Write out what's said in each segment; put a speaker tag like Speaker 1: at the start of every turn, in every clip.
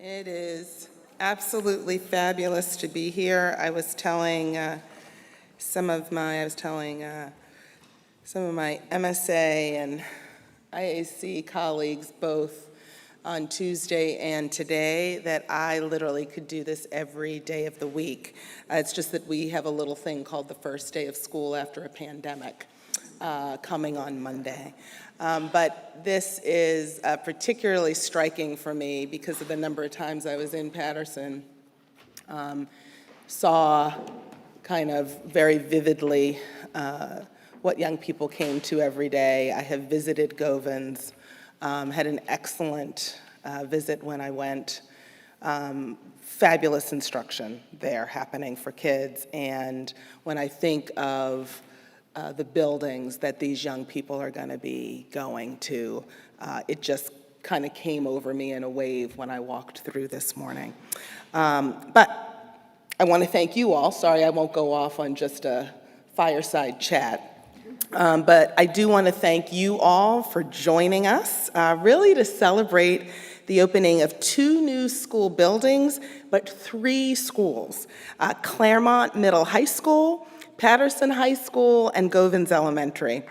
Speaker 1: It is absolutely fabulous to be here. I was telling some of my MSA and IAC colleagues both on Tuesday and today that I literally could do this every day of the week. It's just that we have a little thing called the first day of school after a pandemic coming on Monday. But this is particularly striking for me because of the number of times I was in Patterson, saw kind of very vividly what young people came to every day. I have visited Govans, had an excellent visit when I went. Fabulous instruction there happening for kids. And when I think of the buildings that these young people are going to be going to, it just kind of came over me in a wave when I walked through this morning. But I want to thank you all. Sorry, I won't go off on just a fireside chat. But I do want to thank you all for joining us, really to celebrate the opening of 2 new school buildings, but 3 schools, Claremont Middle High School, Patterson High School, and Govans Elementary.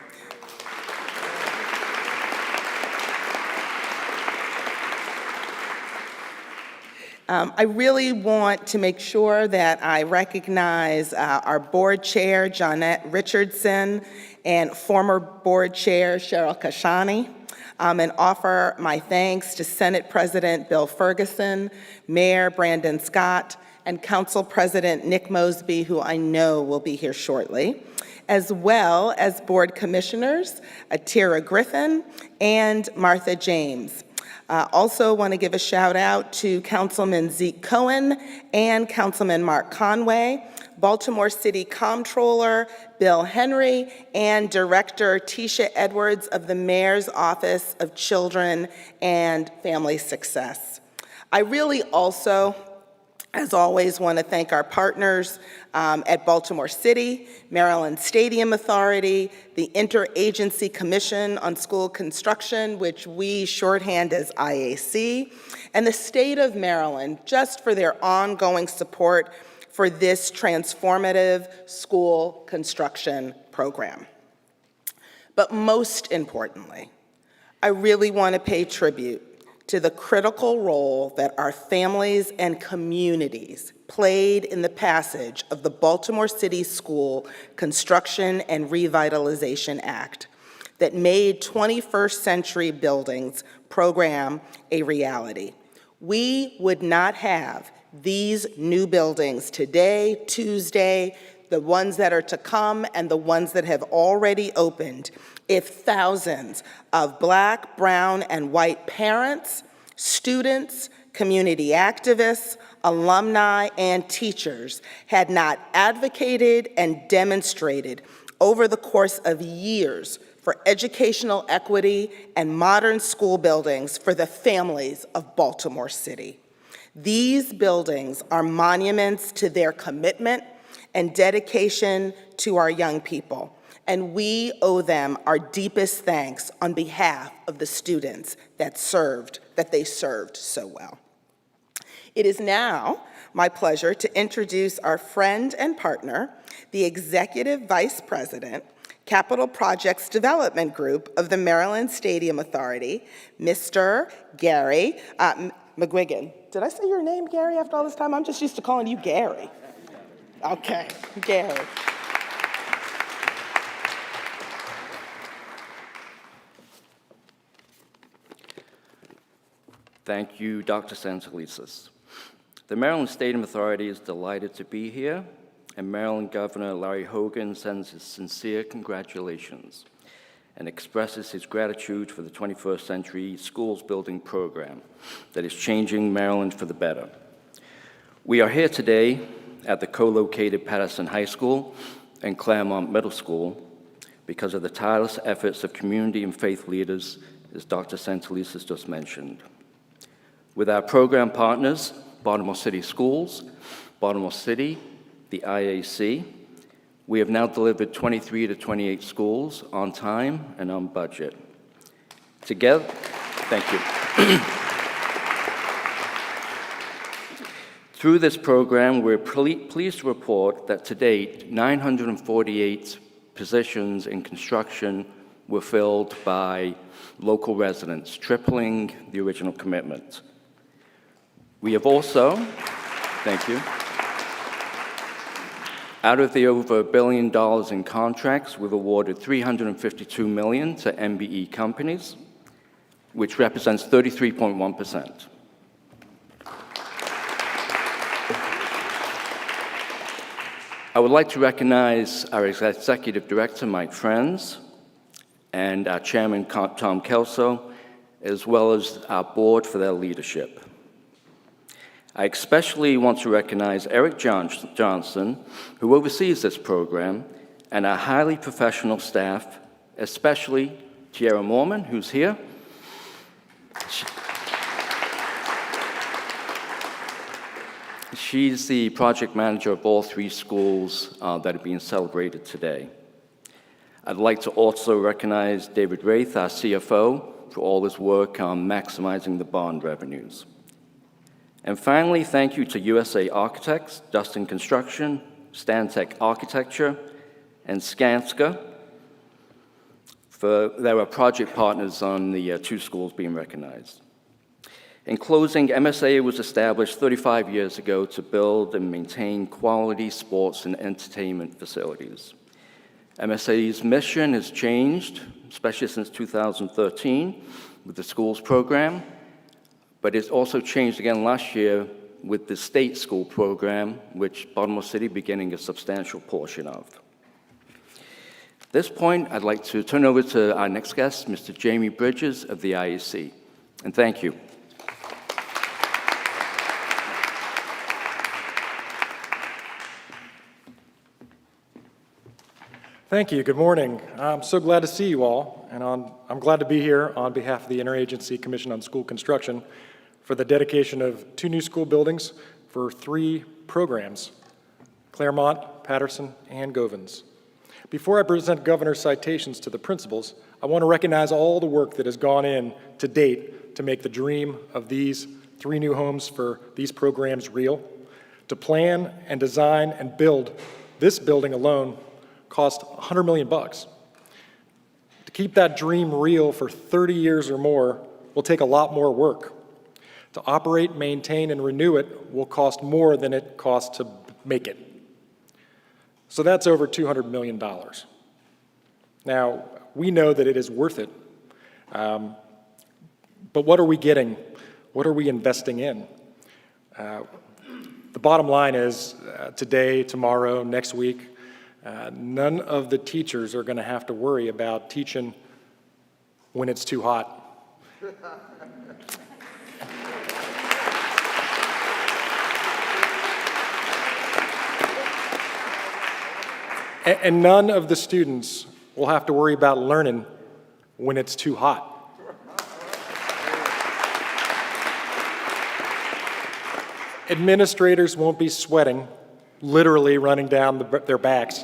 Speaker 1: I really want to make sure that I recognize our board chair, Johnette Richardson, and former board chair, Cheryl Kashani, and offer my thanks to Senate President Bill Ferguson, Mayor Brandon Scott, and Council President Nick Mosby, who I know will be here shortly, as well as board commissioners, Atira Griffin and Martha James. Also want to give a shout out to Councilman Zeke Cohen and Councilman Mark Conway, Baltimore City Comptroller Bill Henry, and Director Tisha Edwards of the Mayor's Office of Children and Family Success. I really also, as always, want to thank our partners at Baltimore City, Maryland Stadium Authority, the Interagency Commission on School Construction, which we shorthand as IAC, and the state of Maryland, just for their ongoing support for this transformative school construction program. But most importantly, I really want to pay tribute to the critical role that our families and communities played in the passage of the Baltimore City School Construction and Revitalization Act that made 21st Century Buildings program a reality. We would not have these new buildings today, Tuesday, the ones that are to come, and the ones that have already opened, if thousands of Black, brown, and white parents, students, community activists, alumni, and teachers had not advocated and demonstrated over the course of years for educational equity and modern school buildings for the families of Baltimore City. These buildings are monuments to their commitment and dedication to our young people, and we owe them our deepest thanks on behalf of the students that they served so well. It is now my pleasure to introduce our friend and partner, the Executive Vice President, Capital Projects Development Group of the Maryland Stadium Authority, Mr. Gary McGuigan. Did I say your name, Gary, after all this time? I'm just used to calling you Gary. Okay, Gary.
Speaker 2: Thank you, Dr. Santelises. The Maryland Stadium Authority is delighted to be here, and Maryland Governor Larry Hogan sends his sincere congratulations and expresses his gratitude for the 21st Century Schools Building Program that is changing Maryland for the better. We are here today at the co-located Patterson High School and Claremont Middle School because of the tireless efforts of community and faith leaders, as Dr. Santelises just mentioned. With our program partners, Baltimore City Schools, Baltimore City, the IAC, we have now delivered 23 to 28 schools on time and on budget. Together, thank you. Through this program, we're pleased to report that to date, 948 positions in construction were filled by local residents, tripling the original commitment. We have also, thank you, out of the over $1 billion in contracts, we've awarded $352 million to MBE companies, which represents 33.1%. I would like to recognize our Executive Director, Mike Friends, and our Chairman, Tom Kelso, as well as our board for their leadership. I especially want to recognize Eric Johnson, who oversees this program, and our highly professional staff, especially Tiara Mormon, who's here. She's the project manager of all 3 schools that are being celebrated today. I'd like to also recognize David Wraith, our CFO, for all his work on maximizing the bond revenues. And finally, thank you to USA Architects, Dustin Construction, Stantec Architecture, and Skanska. They were project partners on the 2 schools being recognized. In closing, MSA was established 35 years ago to build and maintain quality sports and entertainment facilities. MSA's mission has changed, especially since 2013 with the schools program, but it's also changed again last year with the state school program, which Baltimore City beginning a substantial portion of. At this point, I'd like to turn over to our next guest, Mr. Jamie Bridges of the IEC, and thank you.
Speaker 3: Thank you. Good morning. I'm so glad to see you all, and I'm glad to be here on behalf of the Interagency Commission on School Construction for the dedication of 2 new school buildings for 3 programs, Claremont, Patterson, and Govans. Before I present governor's citations to the principals, I want to recognize all the work that has gone in to date to make the dream of these 3 new homes for these programs real. To plan and design and build this building alone cost $100 million. To keep that dream real for 30 years or more will take a lot more work. To operate, maintain, and renew it will cost more than it costs to make it. So that's over $200 million. Now, we know that it is worth it, but what are we getting? What are we investing in? The bottom line is today, tomorrow, next week, none of the teachers are going to have to worry about teaching when it's too hot. And none of the students will have to worry about learning when it's too hot. Administrators won't be sweating, literally running down their backs,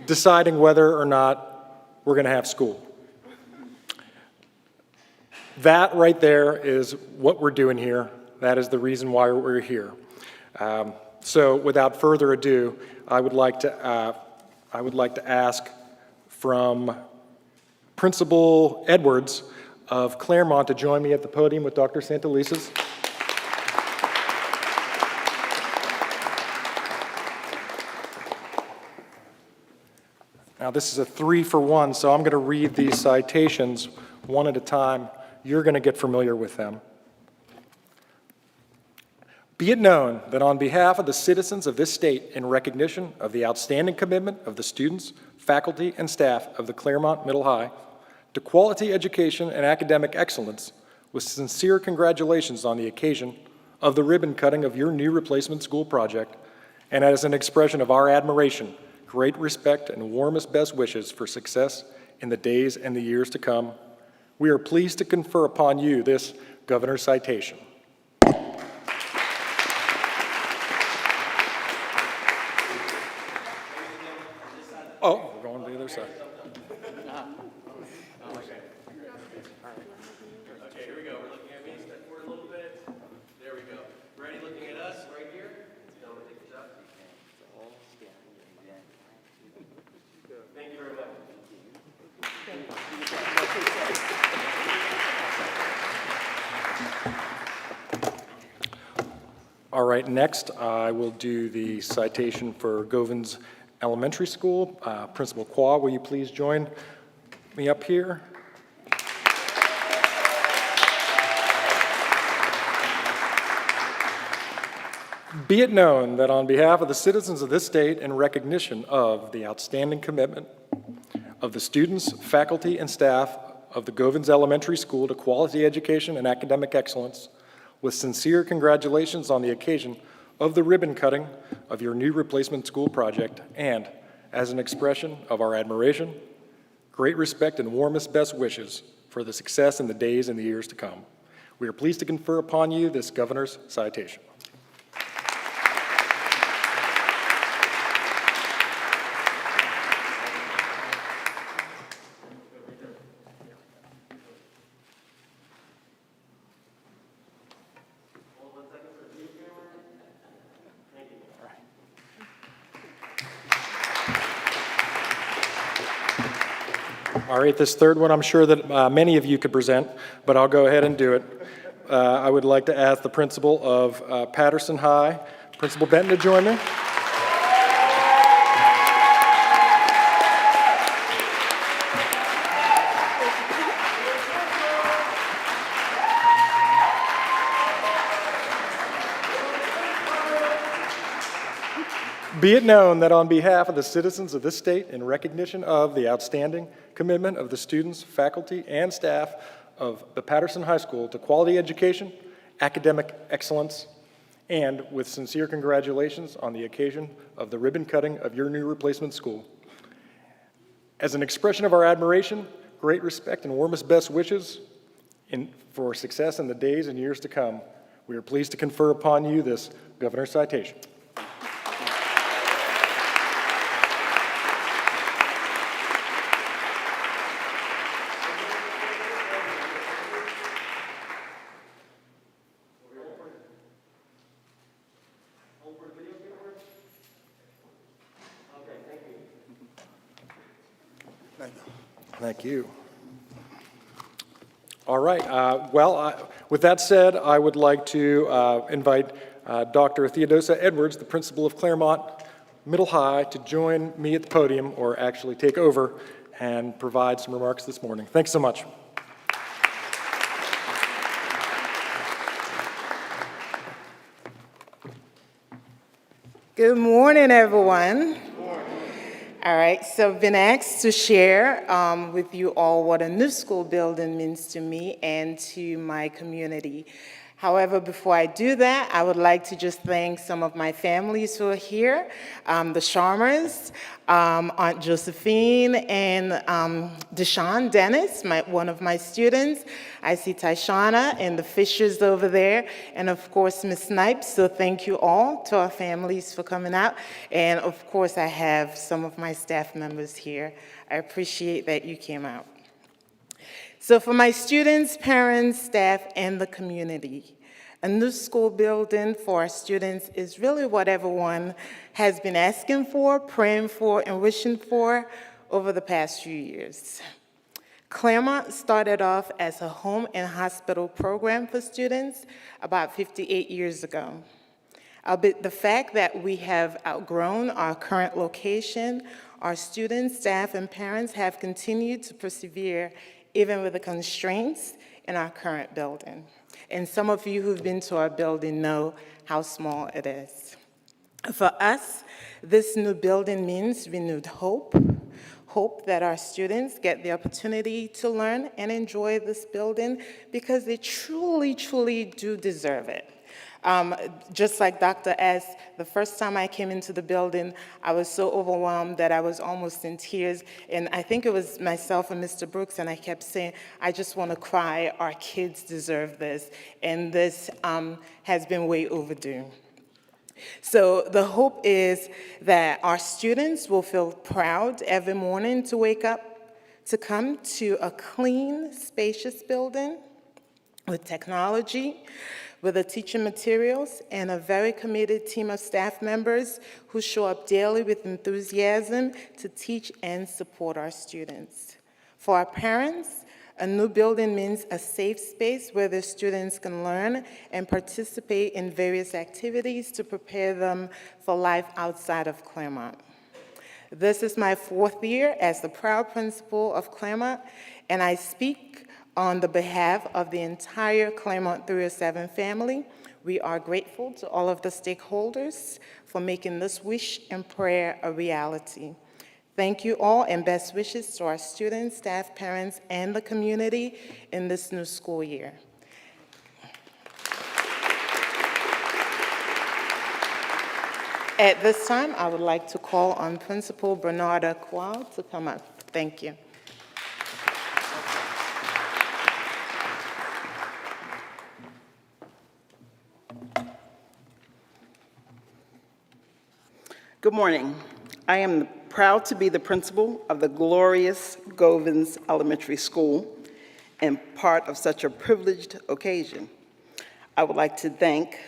Speaker 3: deciding whether or not we're going to have school. That right there is what we're doing here. That is the reason why we're here. So without further ado, I would like to ask from Principal Edwards of Claremont to join me at the podium with Dr. Santelises. Now this is a 3-for-1, so I'm going to read these citations one at a time. You're going to get familiar with them. Be it known that on behalf of the citizens of this state, in recognition of the outstanding commitment of the students, faculty, and staff of the Claremont Middle High to quality education and academic excellence, with sincere congratulations on the occasion of the ribbon cutting of your new replacement school project, and as an expression of our admiration, great respect, and warmest best wishes for success in the days and the years to come, we are pleased to confer upon you this governor's citation. Oh, we're going to the other side.
Speaker 4: Okay, here we go. We're looking at me. Step forward a little bit. There we go. Ready? Looking at us. Right
Speaker 3: All right, next I will do the citation for Govans Elementary School. Principal Qua, will you please join me up here? Be it known that on behalf of the citizens of this state, in recognition of the outstanding commitment of the students, faculty, and staff of the Govans Elementary School to quality education and academic excellence, with sincere congratulations on the occasion of the ribbon cutting of your new replacement school project, and as an expression of our admiration, great respect, and warmest best wishes for the success in the days and the years to come, we are pleased to confer upon you this governor's citation. All right, this third one I'm sure that many of you could present, but I'll go ahead and do it. I would like to ask the principal of Patterson High, Principal Benton, to join me. Be it known that on behalf of the citizens of this state, in recognition of the outstanding commitment of the students, faculty, and staff of the Patterson High School to quality education, academic excellence, and with sincere congratulations on the occasion of the ribbon cutting of your new replacement school. As an expression of our admiration, great respect, and warmest best wishes for success in the days and years to come, we are pleased to confer upon you this governor's citation. Thank you. All right. With that said, I would like to invite Dr. Theodosia Edwards, the principal of Claremont Middle High, to join me at the podium, or actually take over and provide some remarks this morning. Thanks so much.
Speaker 1: Good morning, everyone. All right, so I've been asked to share with you all what a new school building means to me and to my community. However, before I do that, I would like to just thank some of my families who are here, the Sharmers, Aunt Josephine, and Deshaun Dennis, one of my students. I see Tyshana and the Fishers over there, and of course, Miss Snipes. So thank you all to our families for coming out. And of course, I have some of my staff members here. I appreciate that you came out. So for my students, parents, staff, and the community, a new school building for our students is really what everyone has been asking for, praying for, and wishing for over the past few years. Claremont started off as a home and hospital program for students about 58 years ago. Albeit the fact that we have outgrown our current location, our students, staff, and parents have continued to persevere even with the constraints in our current building. And some of you who've been to our building know how small it is. For us, this new building means renewed hope, hope that our students get the opportunity to learn and enjoy this building because they truly, truly do deserve it. Just like Dr. S., the first time I came into the building, I was so overwhelmed that I was almost in tears. And I think it was myself and Mr. Brooks, and I kept saying, I just want to cry. Our kids deserve this. And this has been way overdue. So the hope is that our students will feel proud every morning to wake up, to come to a clean, spacious building with technology, with the teaching materials, and a very committed team of staff members who show up daily with enthusiasm to teach and support our students. For our parents,
Speaker 4: A new building means a safe space where the students can learn and participate in various activities to prepare them for life outside of Claremont. This is my 4th year as the proud principal of Claremont, and I speak on the behalf of the entire Claremont 307 family. We are grateful to all of the stakeholders for making this wish and prayer a reality. Thank you all, and best wishes to our students, staff, parents, and the community in this new school year. At this time, I would like to call on Principal Bernarda Qual to come up. Thank you.
Speaker 5: Good morning. I am proud to be the principal of the glorious Govans Elementary School and part of such a privileged occasion. I would like to thank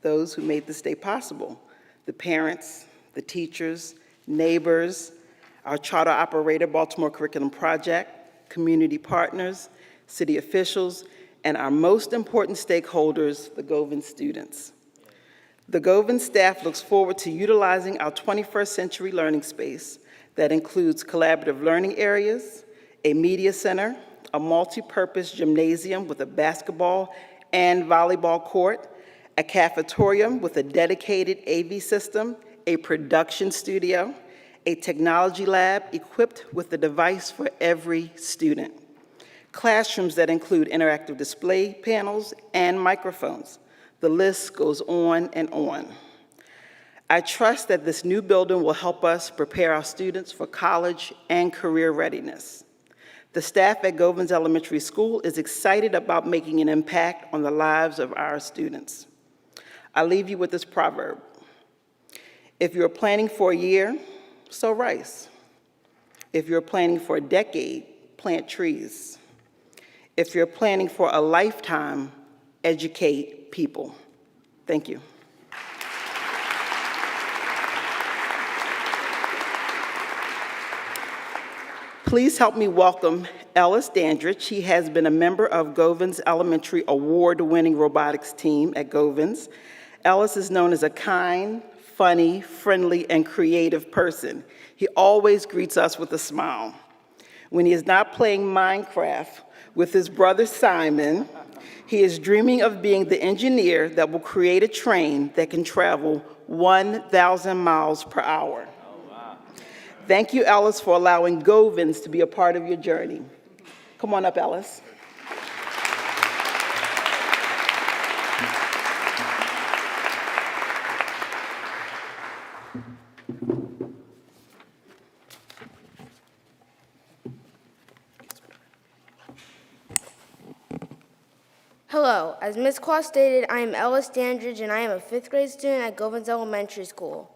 Speaker 5: those who made this day possible: the parents, the teachers, neighbors, our charter operator, Baltimore Curriculum Project, community partners, city officials, and our most important stakeholders, the Govans students. The Govans staff looks forward to utilizing our 21st century learning space that includes collaborative learning areas, a media center, a multi-purpose gymnasium with a basketball and volleyball court, a cafetorium with a dedicated AV system, a production studio, a technology lab equipped with a device for every student, classrooms that include interactive display panels and microphones. The list goes on and on. I trust that this new building will help us prepare our students for college and career readiness. The staff at Govans Elementary School is excited about making an impact on the lives of our students. I leave you with this proverb: if you're planning for a year, sow rice. If you're planning for a decade, plant trees. If you're planning for a lifetime, educate people. Thank you. Please help me welcome Ellis Dandridge. He has been a member of Govans Elementary award-winning robotics team at Govans. Ellis is known as a kind, funny, friendly, and creative person. He always greets us with a smile. When he is not playing Minecraft with his brother Simon, he is dreaming of being the engineer that will create a train that can travel 1,000 miles per hour. Thank you, Ellis, for allowing Govans to be a part of your journey. Come on up, Ellis.
Speaker 6: Hello, as Ms. Claus stated, I am Ellis Dandridge and I am a 5th grade student at Govans Elementary School.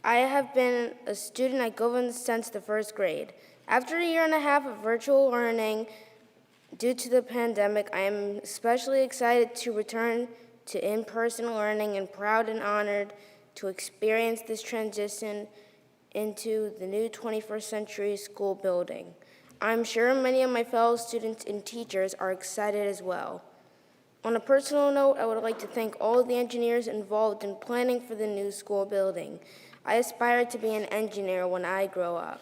Speaker 6: I have been a student at Govans since the 1st grade. After a year and a half of virtual learning due to the pandemic, I am especially excited to return to in-person learning and proud and honored to experience this transition into the new 21st century school building. I'm sure many of my fellow students and teachers are excited as well. On a personal note, I would like to thank all of the engineers involved in planning for the new school building. I aspire to be an engineer when I grow up.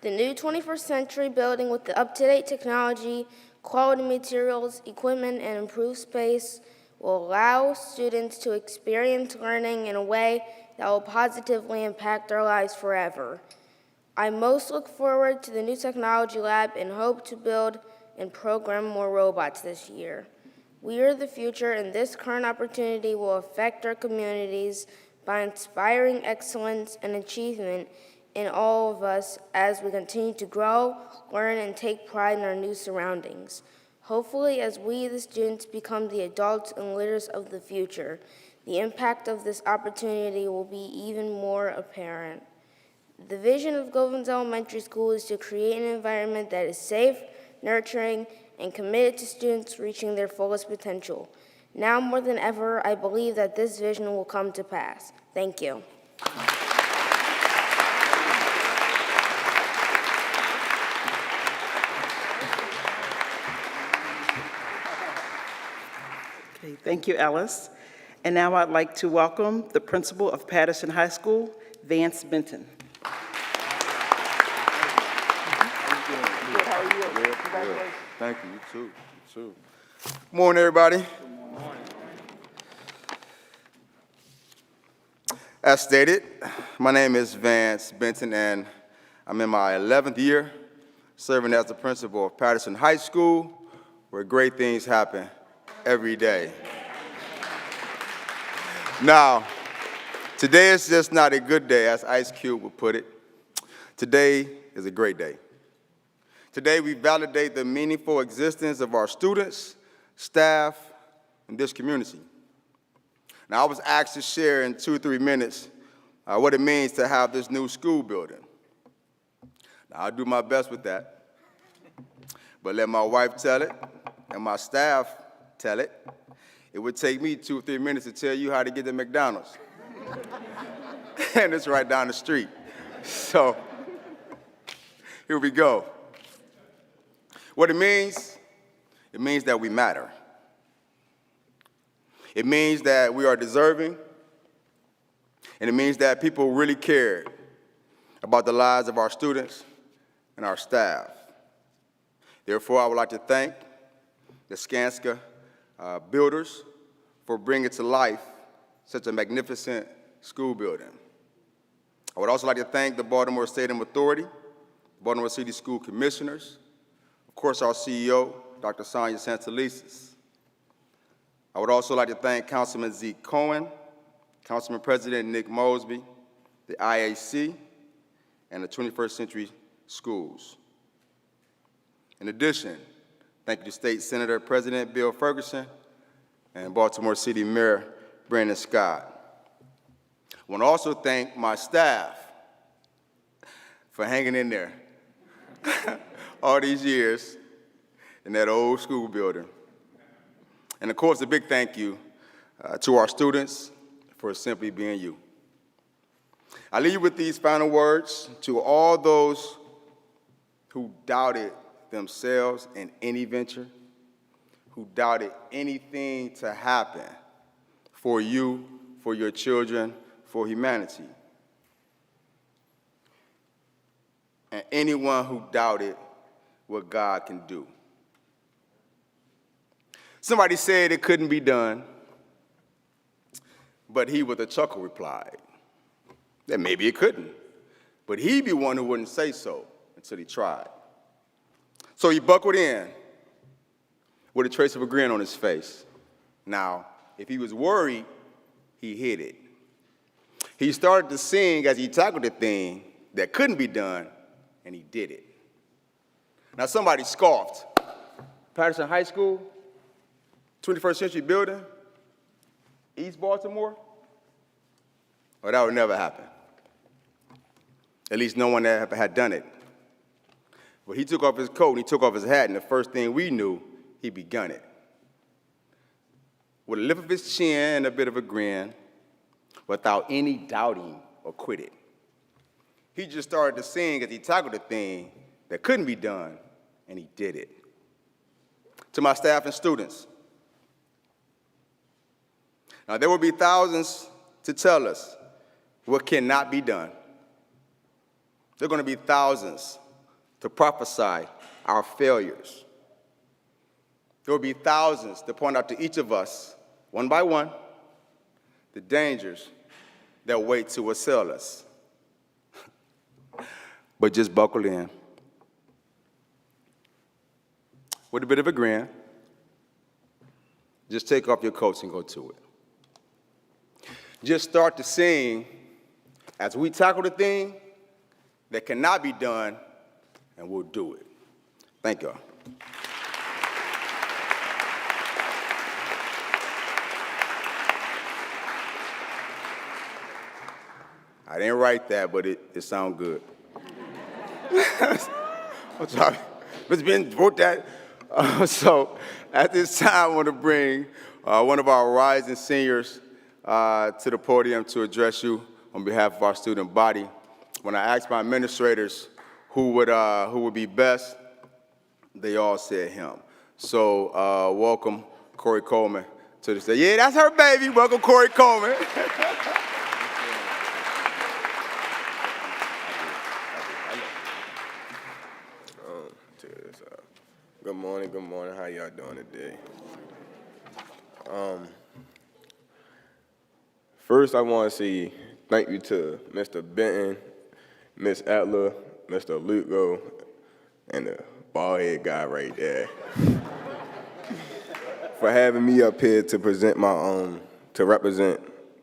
Speaker 6: The new 21st century building with the up-to-date technology, quality materials, equipment, and improved space will allow students to experience learning in a way that will positively impact their lives forever. I most look forward to the new technology lab and hope to build and program more robots this year. We are the future, and this current opportunity will affect our communities by inspiring excellence and achievement in all of us as we continue to grow, learn, and take pride in our new surroundings. Hopefully, as we, the students, become the adults and leaders of the future, the impact of this opportunity will be even more apparent. The vision of Govans Elementary School is to create an environment that is safe, nurturing, and committed to students reaching their fullest potential. Now more than ever, I believe that this vision will come to pass. Thank you.
Speaker 5: Okay, thank you, Alice. And now I'd like to welcome the principal of Patterson High School, Vance Benton.
Speaker 7: Thank you. You too. You too. Good morning, everybody. As stated, my name is Vance Benton, and I'm in my 11th year serving as the principal of Patterson High School, where great things happen every day. Now, today is just not a good day, as Ice Cube would put it. Today is a great day. Today, we validate the meaningful existence of our students, staff, and this community. Now, I was asked to share in 2 or 3 minutes what it means to have this new school building. Now, I'll do my best with that, but let my wife tell it and my staff tell it. It would take me 2 or 3 minutes to tell you how to get to McDonald's. And it's right down the street. So, here we go. What it means that we matter. It means that we are deserving, and it means that people really care about the lives of our students and our staff. Therefore, I would like to thank the Skanska builders for bringing to life such a magnificent school building. I would also like to thank the Baltimore Stadium Authority, Baltimore City School Commissioners, of course, our CEO, Dr. Sonia Santelises. I would also like to thank Councilman Zeke Cohen, Councilman President Nick Mosby, the IAC, and the 21st Century Schools. In addition, thank you to State Senator President Bill Ferguson and Baltimore City Mayor Brandon Scott. I want to also thank my staff for hanging in there all these years in that old school building. And of course, a big thank you to our students for simply being you. I leave you with these final words to all those who doubted themselves in any venture, who doubted anything to happen for you, for your children, for humanity. And anyone who doubted what God can do. Somebody said it couldn't be done, but he with a chuckle replied that maybe it couldn't, but he'd be one who wouldn't say so until he tried. So he buckled in with a trace of a grin on his face. Now, if he was worried, he hid it. He started to sing as he tackled the thing that couldn't be done, and he did it. Now, somebody scoffed. Patterson High School, 21st Century Building, East Baltimore? Well, that would never happen. At least no one ever had done it. But he took off his coat and he took off his hat, and the first thing we knew, he begun it. With a lift of his chin and a bit of a grin, without any doubting or quitting. He just started to sing as he tackled the thing that couldn't be done, and he did it. To my staff and students, now there will be thousands to tell us what cannot be done. There are going to be thousands to prophesy our failures. There will be thousands to point out to each of us, one by one, the dangers that wait to assail us. But just buckle in. With a bit of a grin, just take off your coats and go to it. Just start to sing as we tackle the thing that cannot be done, and we'll do it. Thank y'all. I didn't write that, but it sounds good. I'm sorry. Mr. Ben wrote that. So at this time, I want to bring one of our rising seniors to the podium to address you on behalf of our student body. When I asked my administrators who would be best, they all said him. So welcome Corey Coleman to the stage. Yeah, that's her baby. Welcome Corey Coleman.
Speaker 8: Good morning. How y'all doing today? First, I want to say thank you to Mr. Benton, Miss Etler, Mr. Lugo, and the bald-head guy right there for having me up here to present to represent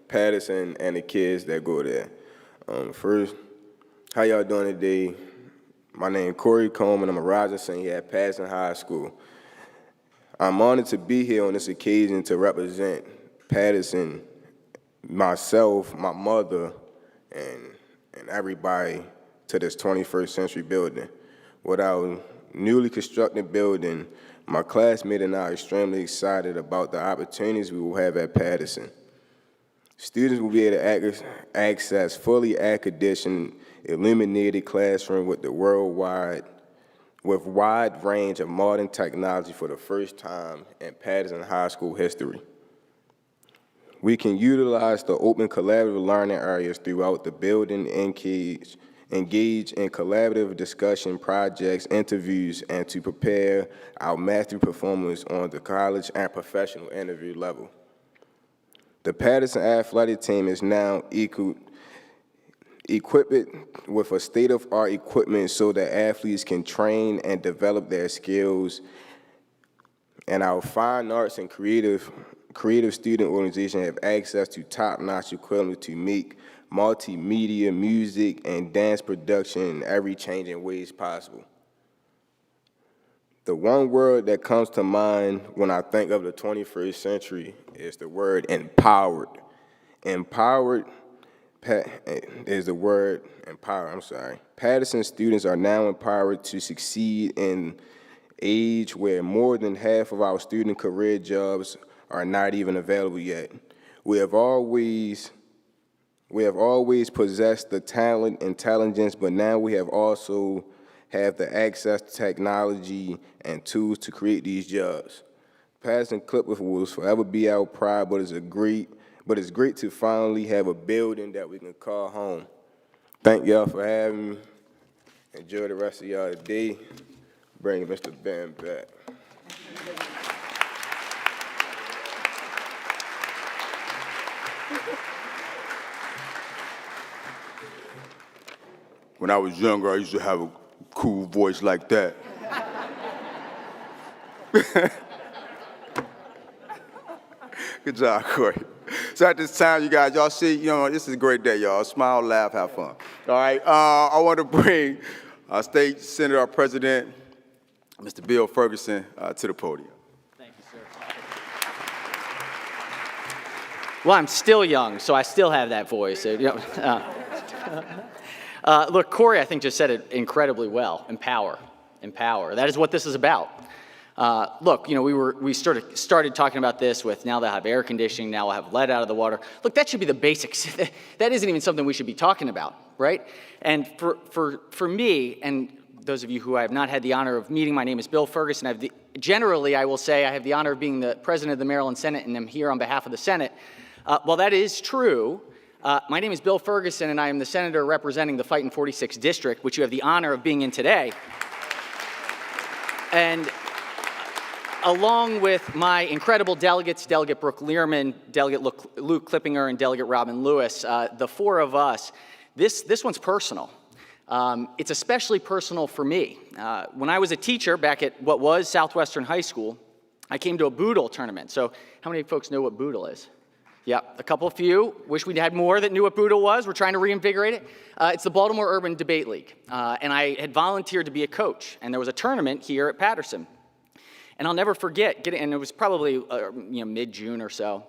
Speaker 8: Patterson and the kids that go there. First, how y'all doing today? My name is Corey Coleman. I'm a rising senior at Patterson High School. I'm honored to be here on this occasion to represent Patterson, myself, my mother, and everybody to this 21st century building. With our newly constructed building, my classmates and I are extremely excited about the opportunities we will have at Patterson. Students will be able to access fully air-conditioned, illuminated classroom with wide range of modern technology for the first time in Patterson High School history. We can utilize the open collaborative learning areas throughout the building, engage in collaborative discussion projects, interviews, and to prepare our mastery performance on the college and professional interview level. The Patterson athletic team is now equipped with a state-of-the-art equipment so that athletes can train and develop their skills. And our fine arts and creative student organization have access to top-notch equipment to make multimedia, music, and dance production in every changing ways possible. The one word that comes to mind when I think of the 21st century is the word empowered. Empowered is the word empower, Patterson students are now empowered to succeed in age where more than half of our student career jobs are not even available yet. We have always possessed the talent, intelligence, but now we have also have the access to technology and tools to create these jobs. Patterson Clipper will forever be our pride, but it's great to finally have a building that we can call home. Thank y'all for having me. Enjoy the rest of y'all day. Bring Mr. Ben back.
Speaker 7: When I was younger, I used to have a cool voice like that. Good job, Corey. So at this time, you guys, y'all see, this is a great day, y'all. Smile, laugh, have fun. All right, I want to bring State Senator, our President, Mr. Bill Ferguson, to the podium.
Speaker 9: Thank you, sir. Well, I'm still young, so I still have that voice. Look, Corey, I think, just said it incredibly well. Empower. That is what this is about. Look, we started talking about this with now they'll have air conditioning, now we'll have lead out of the water. Look, that should be the basics. That isn't even something we should be talking about, right? And for me, and those of you who I have not had the honor of meeting, my name is Bill Ferguson. Generally, I will say I have the honor of being the president of the Maryland Senate, and I'm here on behalf of the Senate. While that is true, my name is Bill Ferguson, and I am the senator representing the Fightin' 46th District, which you have the honor of being in today. And along with my incredible delegates, Delegate Brooke Learman, Delegate Luke Klippinger, and Delegate Robin Lewis, the four of us, this one's personal. It's especially personal for me. When I was a teacher back at what was Southwestern High School, I came to a Boodle tournament. So how many folks know what Boodle is? Yeah, a couple of few. Wish we'd had more that knew what Boodle was. We're trying to reinvigorate it. It's the Baltimore Urban Debate League. And I had volunteered to be a coach. And there was a tournament here at Patterson. And I'll never forget, and it was probably mid-June or so.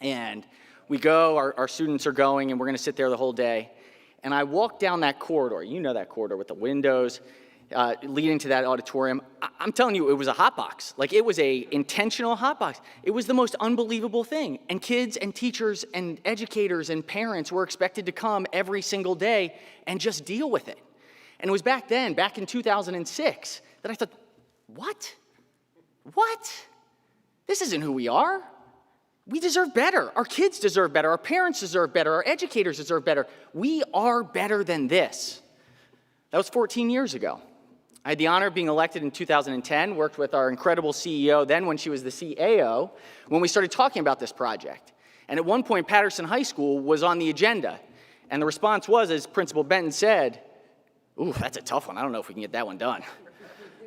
Speaker 9: And we go, our students are going, and we're going to sit there the whole day. And I walk down that corridor. You know that corridor with the windows. leading to that auditorium. I'm telling you, it was a hot box. Like, it was a intentional hot box. It was the most unbelievable thing. And kids and teachers and educators and parents were expected to come every single day and just deal with it. And it was back then, back in 2006, that I thought, what? What? This isn't who we are. We deserve better. Our kids deserve better. Our parents deserve better. Our educators deserve better. We are better than this. That was 14 years ago. I had the honor of being elected in 2010, worked with our incredible CEO then when she was the CAO, when we started talking about this project. And at one point, Patterson High School was on the agenda. And the response was, as Principal Benton said, ooh, that's a tough one. I don't know if we can get that one done.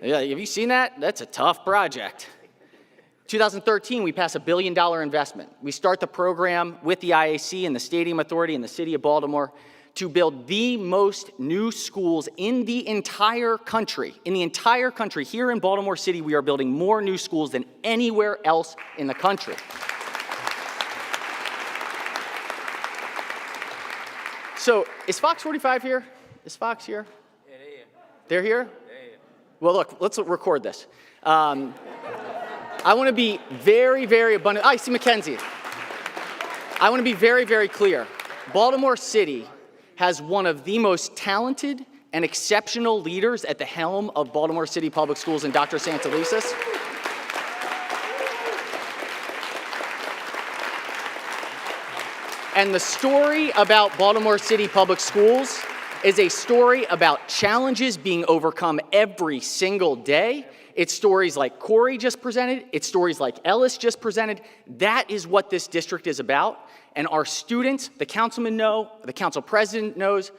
Speaker 9: Yeah, have you seen that? That's a tough project. 2013, we pass $1 billion investment. We start the program with the IAC and the Stadium Authority and the City of Baltimore to build the most new schools in the entire country. In the entire country, here in Baltimore City, we are building more new schools than anywhere else in the country. So, is Fox 45 here? Is Fox here? Yeah, they're here. They're here? Yeah. Well, look, let's record this. I want to be very, very abundant. I see Mackenzie. I want to be very, very clear. Baltimore City has one of the most talented and exceptional leaders at the helm of Baltimore City Public Schools in Dr. Santelises. And the story about Baltimore City Public Schools is a story about challenges being overcome every single day. It's stories like Corey just presented. It's stories like Ellis just presented. That is what this district is about. And our students, the councilmen know, the council president knows,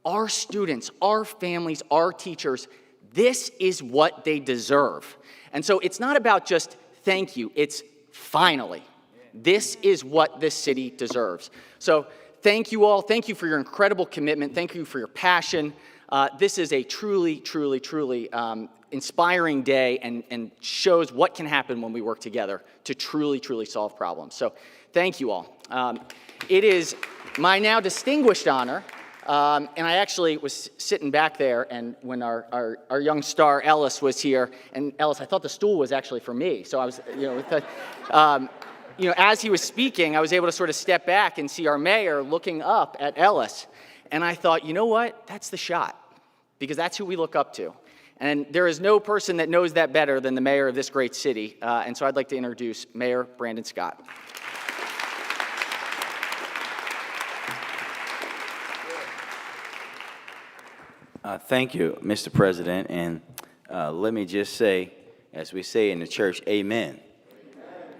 Speaker 9: our students, our families, our teachers, this is what they deserve. And so it's not about just thank you, it's finally. This is what this city deserves. So thank you all. Thank you for your incredible commitment. Thank you for your passion. This is a truly, truly, truly inspiring day and shows what can happen when we work together to truly, truly solve problems. So thank you all. It is my now distinguished honor, and I actually was sitting back there, and when our young star Ellis was here, and Ellis, I thought the stool was actually for me, so I was, as he was speaking, I was able to sort of step back and see our mayor looking up at Ellis, and I thought, you know what, that's the shot, because that's who we look up to. And there is no person that knows that better than the mayor of this great city, and so I'd like to introduce Mayor Brandon Scott.
Speaker 10: Thank you, Mr. President, and let me just say, as we say in the church, amen,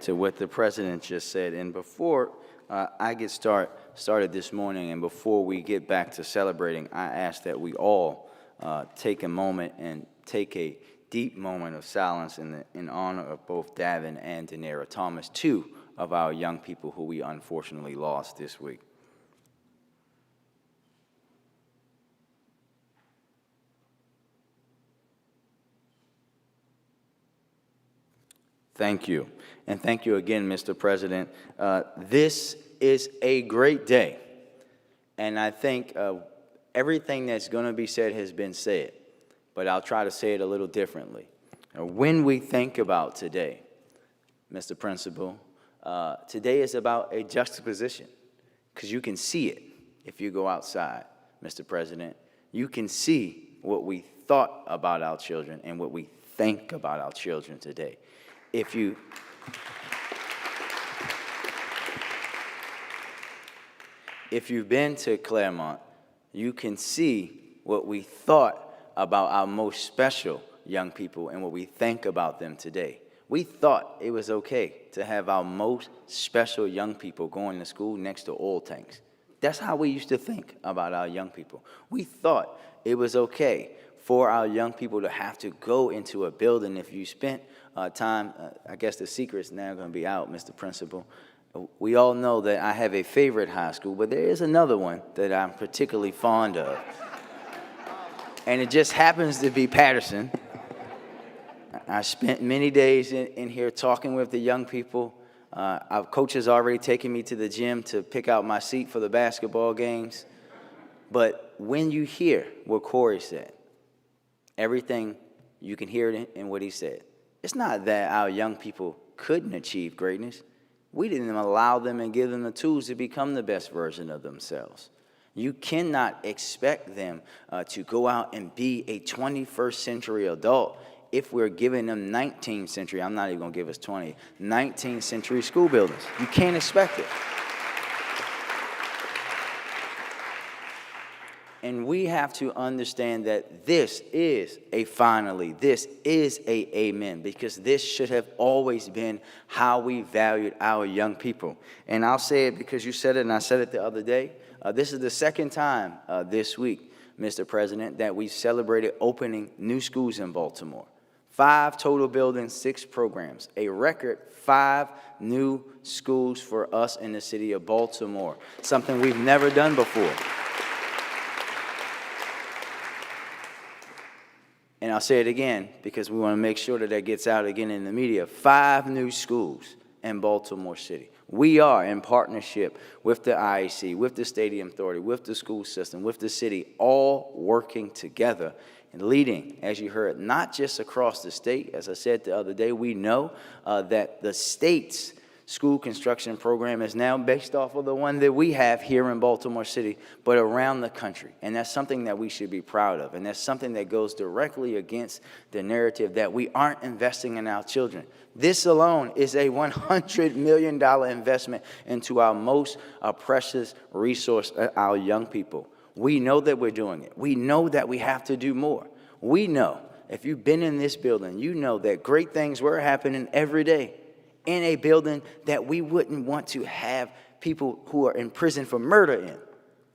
Speaker 10: to what the president just said. And before I get started this morning, and before we get back to celebrating, I ask that we all take a moment and take a deep moment of silence in honor of both Davin and Daenerys Thomas, two of our young people who we unfortunately lost this week. Thank you. And thank you again, Mr. President. This is a great day. And I think everything that's going to be said has been said, but I'll try to say it a little differently. When we think about today, Mr. Principal, today is about a juxtaposition, because you can see it if you go outside, Mr. President. You can see what we thought about our children and what we think about our children today. If you've been to Claremont, you can see what we thought about our most special young people and what we think about them today. We thought it was okay to have our most special young people going to school next to oil tanks. That's how we used to think about our young people. We thought it was okay for our young people to have to go into a building. If you spent time, I guess the secret's now going to be out, Mr. Principal. We all know that I have a favorite high school, but there is another one that I'm particularly fond of. And it just happens to be Patterson. I spent many days in here talking with the young people. Our coach has already taken me to the gym to pick out my seat for the basketball games. But when you hear what Corey said, Everything, you can hear it in what he said. It's not that our young people couldn't achieve greatness. We didn't allow them and give them the tools to become the best version of themselves. You cannot expect them to go out and be a 21st century adult if we're giving them 19th century, I'm not even going to give us 20, 19th century school buildings. You can't expect it. And we have to understand that this is a finally, this is a amen, because this should have always been how we valued our young people. And I'll say it because you said it and I said it the other day. This is the second time this week, Mr. President, that we celebrated opening new schools in Baltimore. 5 total buildings, 6 programs, a record 5 new schools for us in the city of Baltimore, something we've never done before. And I'll say it again because we want to make sure that that gets out again in the media. 5 new schools in Baltimore City. We are in partnership with the IAC, with the Stadium Authority, with the school system, with the city, all working together and leading, as you heard, not just across the state. As I said the other day, we know that the state's school construction program is now based off of the one that we have here in Baltimore City, but around the country. And that's something that we should be proud of. And that's something that goes directly against the narrative that we aren't investing in our children. This alone is a $100 million investment into our most precious resource, our young people. We know that we're doing it. We know that we have to do more. We know, if you've been in this building, you know that great things were happening every day in a building that we wouldn't want to have people who are in prison for murder in,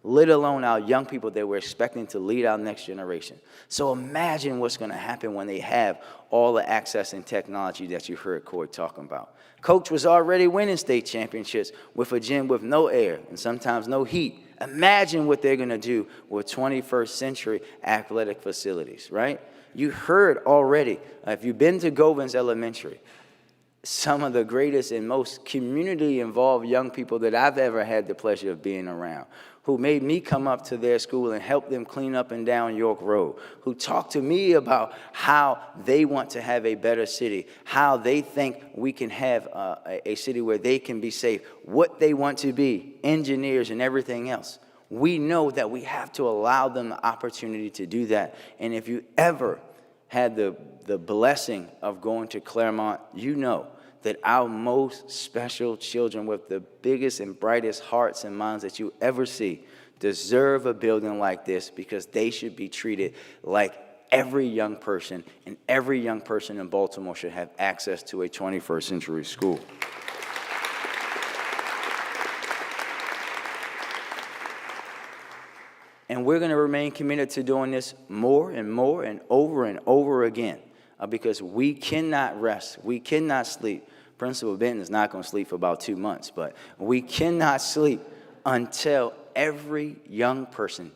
Speaker 10: let alone our young people that we're expecting to lead our next generation. So imagine what's going to happen when they have all the access and technology that you heard Corey talking about. Coach was already winning state championships with a gym with no air and sometimes no heat. Imagine what they're going to do with 21st century athletic facilities, right? You heard already, if you've been to Govans Elementary, some of the greatest and most community-involved young people that I've ever had the pleasure of being around, who made me come up to their school and help them clean up and down York Road, who talked to me about how they want to have a better city, how they think we can have a city where they can be safe, what they want to be, engineers and everything else. We know that we have to allow them the opportunity to do that. And if you ever had the blessing of going to Claremont, you know that our most special children with the biggest and brightest hearts and minds that you ever see deserve a building like this, because they should be treated like every young person, and every young person in Baltimore should have access to a 21st century school. And we're going to remain committed to doing this more and more and over again, because we cannot rest. We cannot sleep. Principal Benton is not going to sleep for about 2 months, but we cannot sleep until every young person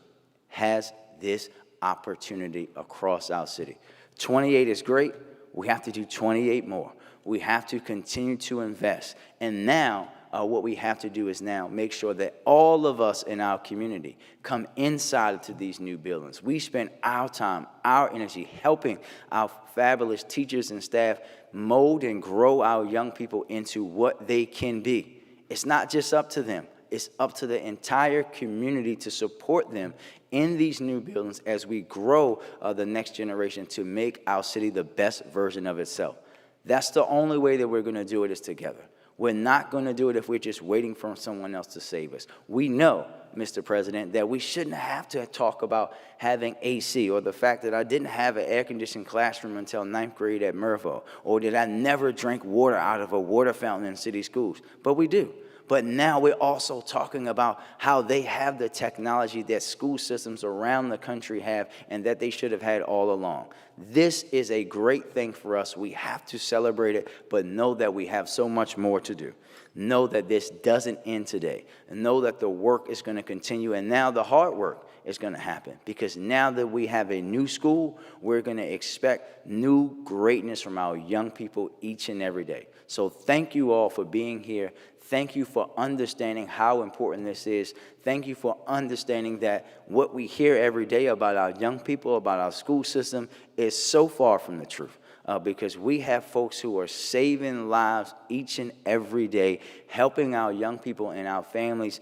Speaker 10: has this opportunity across our city. 28 is great. We have to do 28 more. We have to continue to invest. And now, what we have to do is now make sure that all of us in our community come inside to these new buildings. We spend our time, our energy, helping our fabulous teachers and staff mold and grow our young people into what they can be. It's not just up to them. It's up to the entire community to support them in these new buildings as we grow the next generation to make our city the best version of itself. That's the only way that we're going to do it, is together. We're not going to do it if we're just waiting for someone else to save us. We know, Mr. President, that we shouldn't have to talk about having AC, or the fact that I didn't have an air-conditioned classroom until 9th grade at Mervo, or that I never drank water out of a water fountain in city schools. But we do. But now we're also talking about how they have the technology that school systems around the country have, and that they should have had all along. This is a great thing for us. We have to celebrate it, but know that we have so much more to do. Know that this doesn't end today. And know that the work is going to continue, and now the hard work is going to happen. Because now that we have a new school, we're going to expect new greatness from our young people each and every day. So thank you all for being here. Thank you for understanding how important this is. Thank you for understanding that what we hear every day about our young people, about our school system, is so far from the truth. Because we have folks who are saving lives each and every day, helping our young people and our families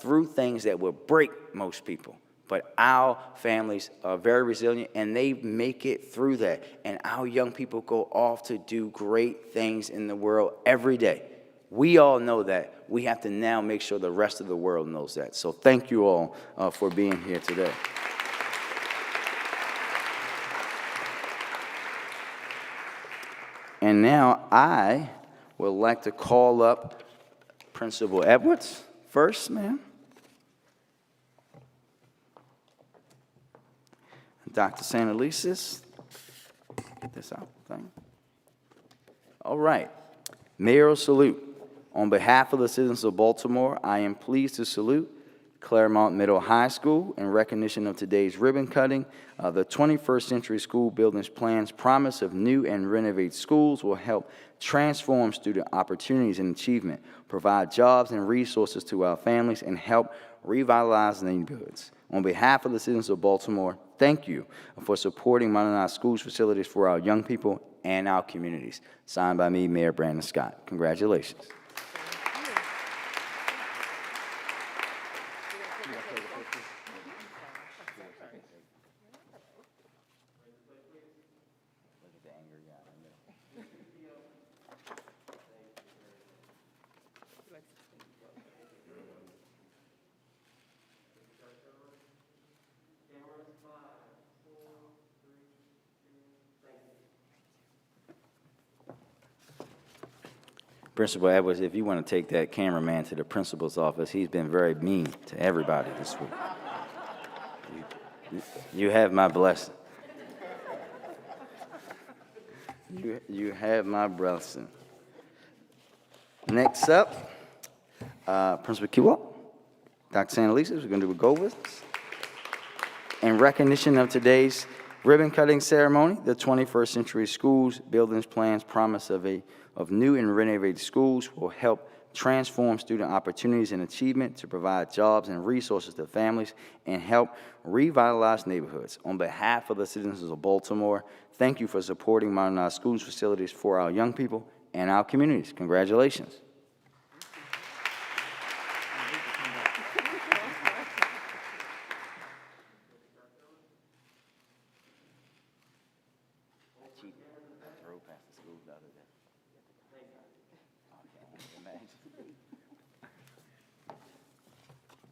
Speaker 10: through things that will break most people. But our families are very resilient, and they make it through that. And our young people go off to do great things in the world every day. We all know that. We have to now make sure the rest of the world knows that. So thank you all for being here today. And now I would like to call up Principal Edwards first, ma'am. Dr. Santelises. Get this out. Thing. All right. Mayoral salute. On behalf of the citizens of Baltimore, I am pleased to salute Claremont Middle High School in recognition of today's ribbon cutting. The 21st Century School Buildings Plan's promise of new and renovated schools will help transform student opportunities and achievement, provide jobs and resources to our families, and help revitalize neighborhoods. On behalf of the citizens of Baltimore, thank you for supporting modernized schools facilities for our young people and our communities. Signed by me, Mayor Brandon Scott. Congratulations. Principal Edwards, if you want to take that cameraman to the principal's office, he's been very mean to everybody this week. You have my blessing. You have my blessing. Next up, Principal Kewalt, Dr. Santelises, we're going to do a Govans. In recognition of today's ribbon cutting ceremony, the 21st Century Schools Buildings Plan's promise of new and renovated schools will help transform student opportunities and achievement to provide jobs and resources to families and help revitalize neighborhoods. On behalf of the citizens of Baltimore, thank you for supporting modernized schools facilities for our young people and our communities. Congratulations.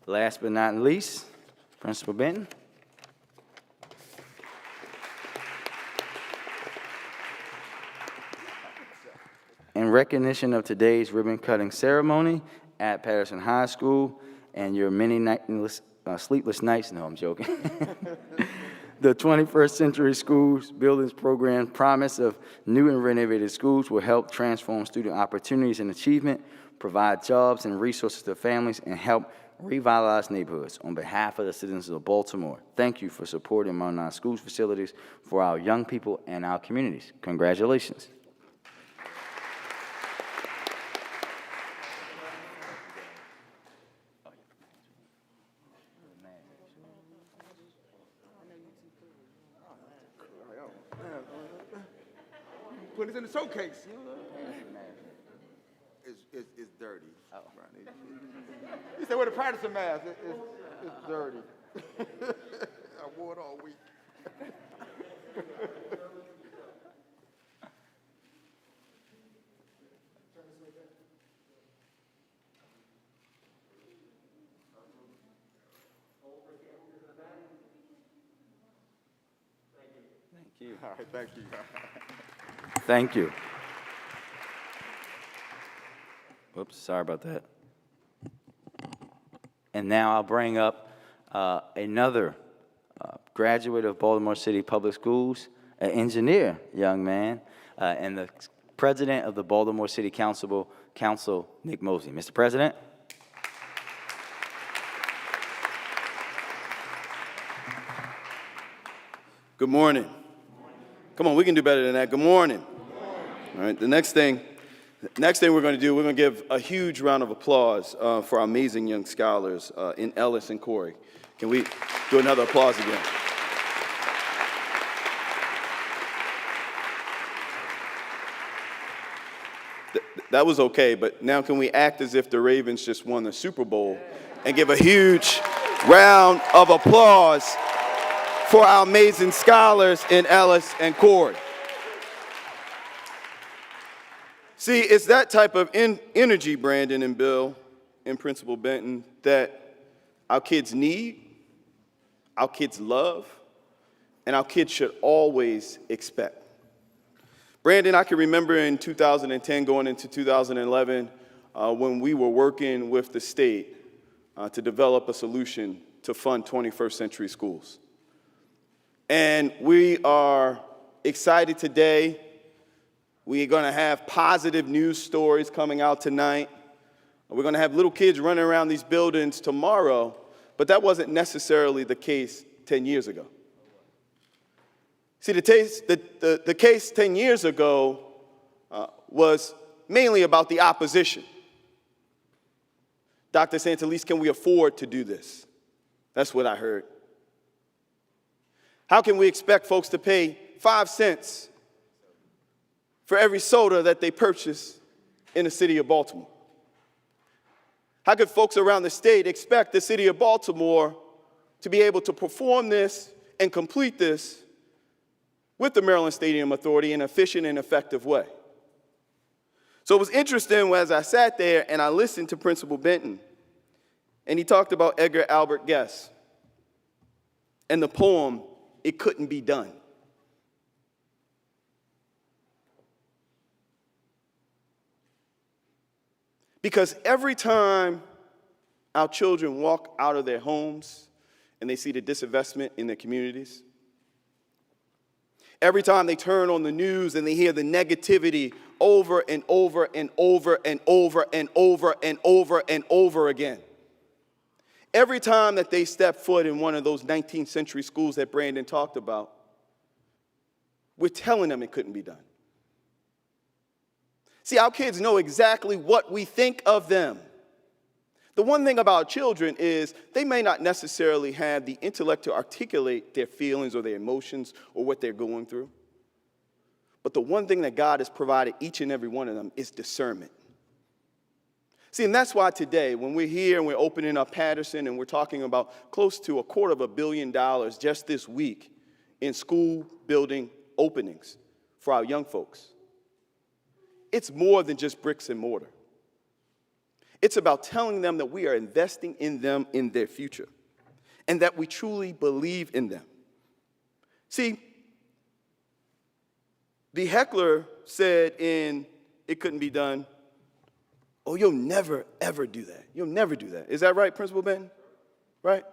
Speaker 10: Last but not least, Principal Benton. In recognition of today's ribbon cutting ceremony at Patterson High School and your many sleepless nights, no, I'm joking. The 21st Century Schools Buildings Program promise of new and renovated schools will help transform student opportunities and achievement, provide jobs and resources to families, and help revitalize neighborhoods. On behalf of the citizens of Baltimore, thank you for supporting modernized schools facilities for our young people and our communities. Congratulations.
Speaker 7: Put it in the showcase. It's dirty. Oh. You said, where the Patterson mask? It's dirty. I wore it all week.
Speaker 10: Thank you.
Speaker 7: All right, thank you.
Speaker 10: Thank you. Whoops, sorry about that. And now I'll bring up another graduate of Baltimore City Public Schools, an engineer, young man, and the president of the Baltimore City Council, Nick Mosley. Mr. President.
Speaker 11: Good morning. Come on, we can do better than that. Good morning. All right, the next thing we're going to do, we're going to give a huge round of applause for our amazing young scholars in Ellis and Corey. Can we do another applause again? That was okay, but now can we act as if the Ravens just won the Super Bowl and give a huge round of applause for our amazing scholars in Ellis and Corey? See, it's that type of energy, Brandon and Bill and Principal Benton, that our kids need, our kids love, and our kids should always expect. Brandon, I can remember in 2010 going into 2011 when we were working with the state to develop a solution to fund 21st century schools. And we are excited today. We're going to have positive news stories coming out tonight. We're going to have little kids running around these buildings tomorrow, but that wasn't necessarily the case 10 years ago. See, the case 10 years ago was mainly about the opposition. Dr. Santalese, can we afford to do this? That's what I heard. How can we expect folks to pay 5 cents for every soda that they purchase in the city of Baltimore? How could folks around the state expect the city of Baltimore to be able to perform this and complete this with the Maryland Stadium Authority in an efficient and effective way? So it was interesting as I sat there and I listened to Principal Benton, and he talked about Edgar Albert Guest and the poem, "It Couldn't Be Done." Because every time our children walk out of their homes and they see the disinvestment in their communities, every time they turn on the news and they hear the negativity over and over and over and over and over and over and over again, every time that they step foot in one of those 19th century schools that Brandon talked about, we're telling them it couldn't be done. See, our kids know exactly what we think of them. The one thing about children is they may not necessarily have the intellect to articulate their feelings or their emotions or what they're going through. But the one thing that God has provided each and every one of them is discernment. See, and that's why today, when we're here and we're opening up Patterson and we're talking about close to $250 million just this week in school building openings for our young folks, it's more than just bricks and mortar. It's about telling them that we are investing in them in their future and that we truly believe in them. See, the heckler said in "It Couldn't Be Done," "Oh, you'll never, ever do that. You'll never do that." Is that right, Principal Benton? Right?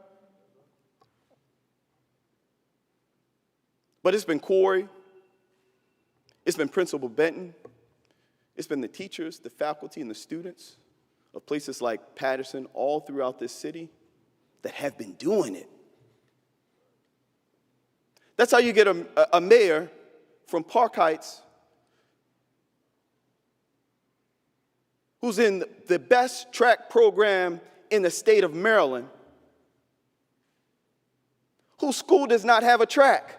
Speaker 11: But it's been Corey. It's been Principal Benton. It's been the teachers, the faculty, and the students of places like Patterson all throughout this city that have been doing it. That's how you get a mayor from Park Heights who's in the best track program in the state of Maryland, whose school does not have a track.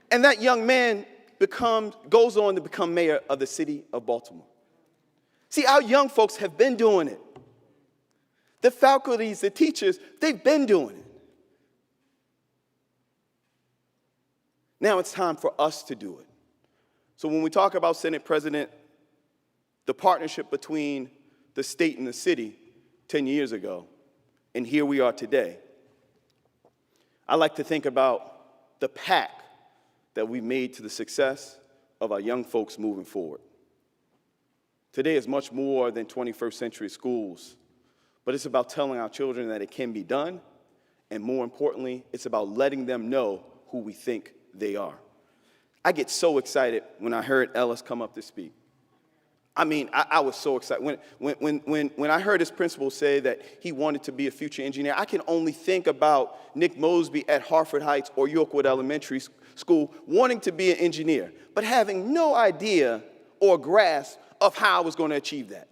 Speaker 11: And that young man goes on to become mayor of the city of Baltimore. See, our young folks have been doing it. The faculties, the teachers, they've been doing it. Now it's time for us to do it. So when we talk about Senate President, the partnership between the state and the city 10 years ago, and here we are today, I like to think about the pact that we made to the success of our young folks moving forward. Today is much more than 21st century schools, but it's about telling our children that it can be done, and more importantly, it's about letting them know who we think they are. I get so excited when I heard Ellis come up to speak. I mean, I was so excited. When I heard his principal say that he wanted to be a future engineer, I can only think about Nick Mosby at Hartford Heights or Yorkwood Elementary School wanting to be an engineer, but having no idea or grasp of how I was going to achieve that.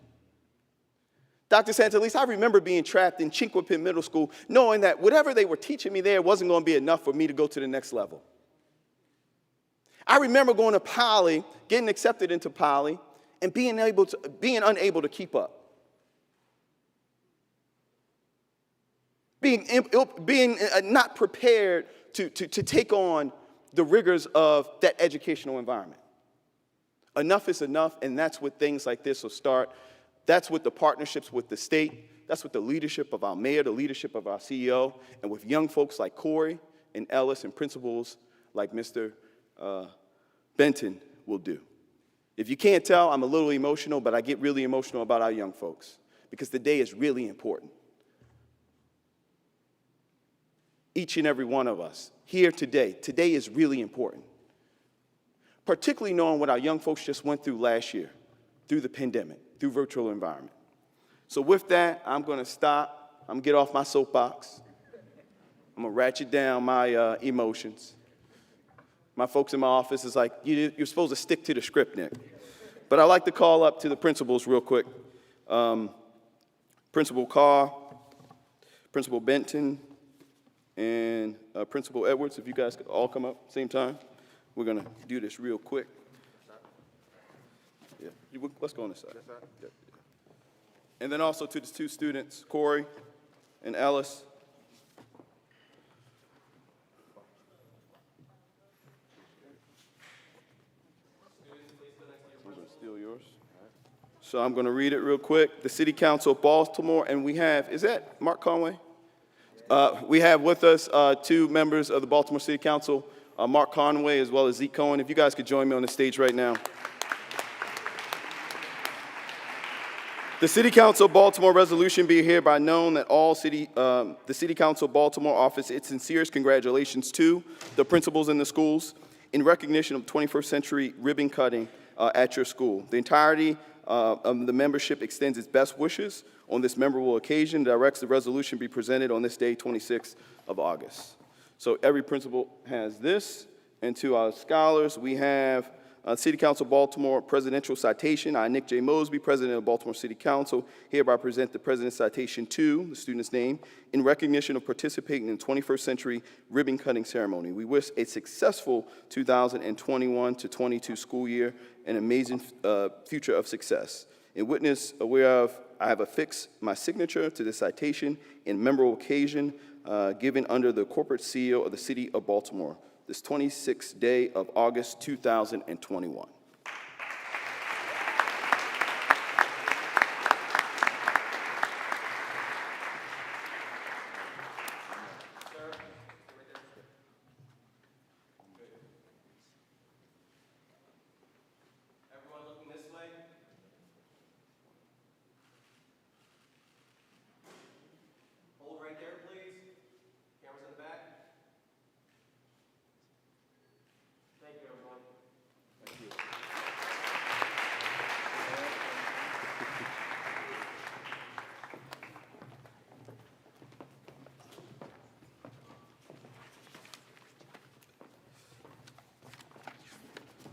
Speaker 11: Dr. Santalisa, I remember being trapped in Chinquapin Middle School, knowing that whatever they were teaching me there wasn't going to be enough for me to go to the next level. I remember going to Poly, getting accepted into Poly, and being unable to keep up. Being not prepared to take on the rigors of that educational environment. Enough is enough, and that's what things like this will start. That's with the partnerships with the state. That's with the leadership of our mayor, the leadership of our CEO, and with young folks like Corey and Ellis and principals like Mr. Benton will do. If you can't tell, I'm a little emotional, but I get really emotional about our young folks because the day is really important. Each and every one of us here today is really important, particularly knowing what our young folks just went through last year, through the pandemic, through virtual environment. So with that, I'm going to stop. I'm going to get off my soapbox. I'm going to ratchet down my emotions. My folks in my office is like, you're supposed to stick to the script, Nick. But I'd like to call up to the principals real quick. Principal Carr, Principal Benton, and Principal Edwards, if you guys could all come up at the same time. We're going to do this real quick. Yeah, let's go on this side. Yeah. And then also to the two students, Corey and Ellis. I'm going to steal yours. So I'm going to read it real quick. The City Council of Baltimore, and we have, is that Mark Conway? We have with us two members of the Baltimore City Council, Mark Conway as well as Zeke Cohen. If you guys could join me on the stage right now. The City Council of Baltimore resolution be hereby known that the City Council of Baltimore offers its sincerest congratulations to the principals in the schools in recognition of 21st century ribbon cutting at your school. The entirety of the membership extends its best wishes on this memorable occasion, directs the resolution be presented on this day, 26th of August. So every principal has this, and to our scholars, we have City Council Baltimore Presidential Citation. I, Nick J. Mosby, President of Baltimore City Council, hereby present the President's Citation to, the student's name, in recognition of participating in the 21st century ribbon cutting ceremony. We wish a successful 2021 to 22 school year, an amazing future of success. In witness whereof, I have affixed my signature to the citation in memorable occasion given under the corporate seal of the City of Baltimore, this 26th day of August 2021.
Speaker 12: Everyone looking this way. Hold right there, please. Cameras in the back. Thank you, everyone. Thank you.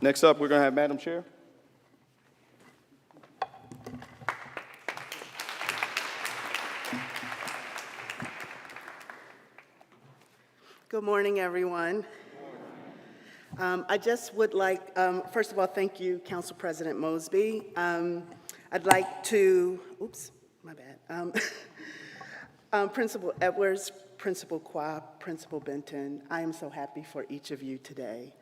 Speaker 11: Next up, we're going to have Madam Chair.
Speaker 13: Good morning, everyone. I just would like, first of all, thank you, Council President Mosby. I'd like to, oops, my bad. Principal Edwards, Principal Quab, Principal Benton, I am so happy for each of you today.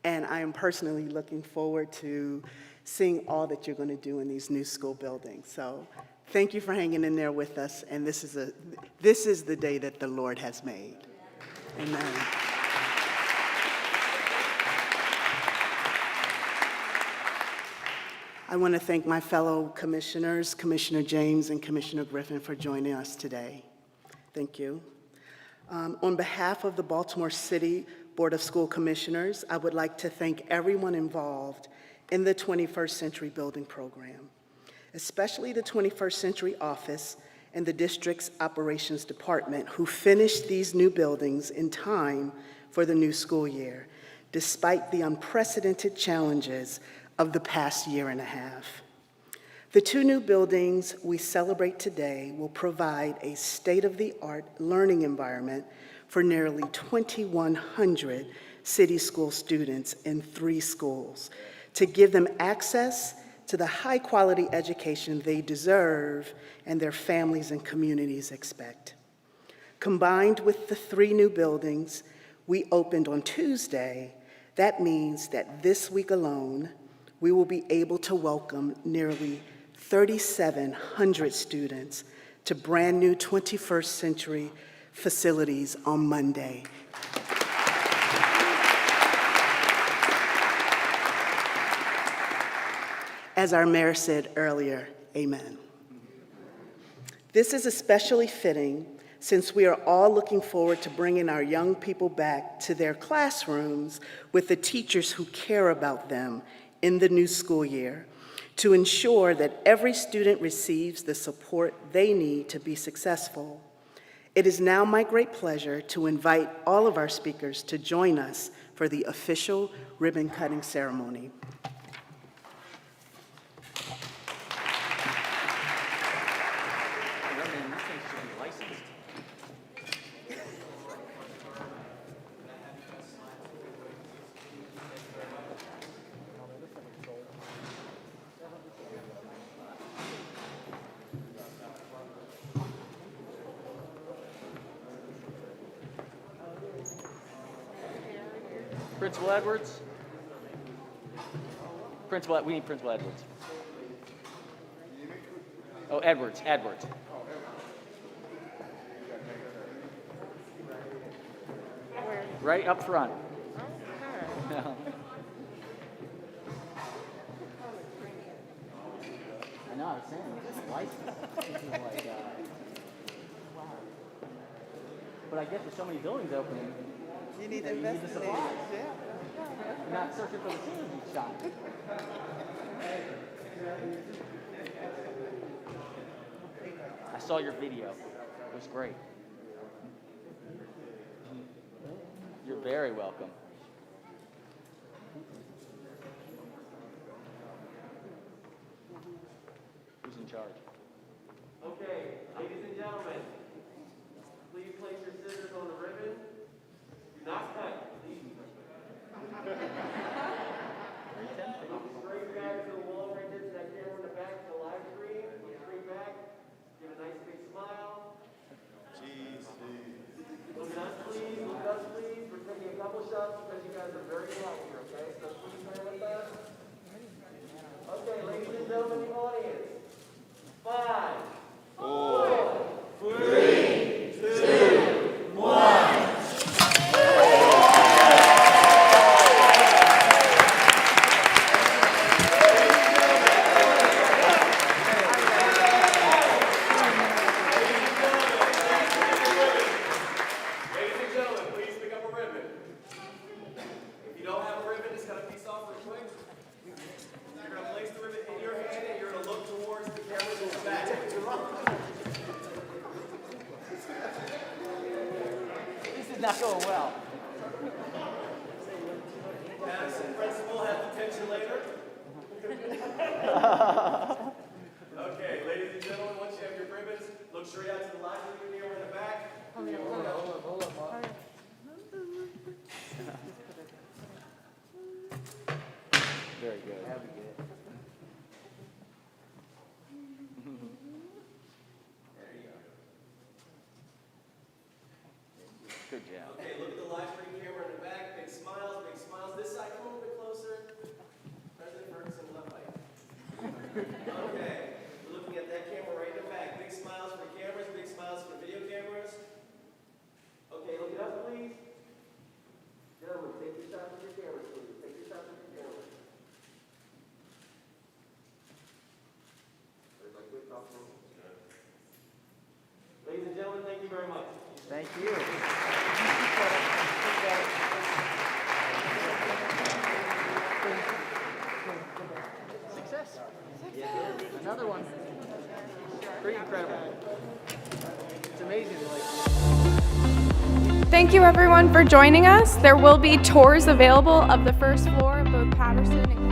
Speaker 13: And I am personally looking forward to seeing all that you're going to do in these new school buildings. So thank you for hanging in there with us. And this is the day that the Lord has made. Amen. I want to thank my fellow commissioners, Commissioner James and Commissioner Griffin, for joining us today. Thank you. On behalf of the Baltimore City Board of School Commissioners, I would like to thank everyone involved in the 21st Century Building Program. especially the 21st Century Office and the district's operations department, who finished these new buildings in time for the new school year, despite the unprecedented challenges of the past year and a half. The two new buildings we celebrate today will provide a state-of-the-art learning environment for nearly 2,100 city school students in 3 schools to give them access to the high-quality education they deserve and their families and communities expect. Combined with the 3 new buildings we opened on Tuesday, that means that this week alone, we will be able to welcome nearly 3,700 students to brand new 21st century facilities on Monday. As our mayor said earlier, amen. This is especially fitting since we are all looking forward to bringing our young people back to their classrooms with the teachers who care about them in the new school year to ensure that every student receives the support they need to be successful. It is now my great pleasure to invite all of our speakers to join us for the official ribbon-cutting ceremony.
Speaker 9: Principal Edwards? We need Principal Edwards. Oh, Edwards. Right up front. No. I know, I was saying, this is license. This is like, wow. But I guess with so many buildings opening,
Speaker 4: You need
Speaker 9: you need the supplies. You're not searching for the scenes each time. I saw your video. It was great. You're very welcome. Who's in charge?
Speaker 12: Okay, ladies and gentlemen, please place your scissors on the ribbon. Do not cut, please. Straight back to the wall right there, to that camera in the back, to the live stream. Look straight back. Give a nice big smile. Cheese. Look at us, please. Look at us, please. We're taking a couple shots because you guys are very light here, okay? So please bear with us. Okay, ladies and gentlemen, the audience. 5, 4, 3, 2, 1.
Speaker 9: Not going well.
Speaker 12: Patterson principal, have detention later. Okay, ladies and gentlemen, once you have your ribbons, look straight out to the live stream camera in the back. Hold up.
Speaker 9: Very good. Good job.
Speaker 12: Okay, look at the live stream camera in the back. Big smiles, big smiles. This side, come a little bit closer. President Ferguson, left light. Okay, we're looking at that camera right in the back. Big smiles for the cameras, big smiles for the video cameras. Okay, look at us, please. Gentlemen, take your shots with your cameras, please. Take your shots with your cameras. Ladies and gentlemen, thank you very much.
Speaker 9: Thank you. Success. Another one. It's amazing.
Speaker 14: Thank you everyone for joining us. There will be tours available of the first floor of both Patterson and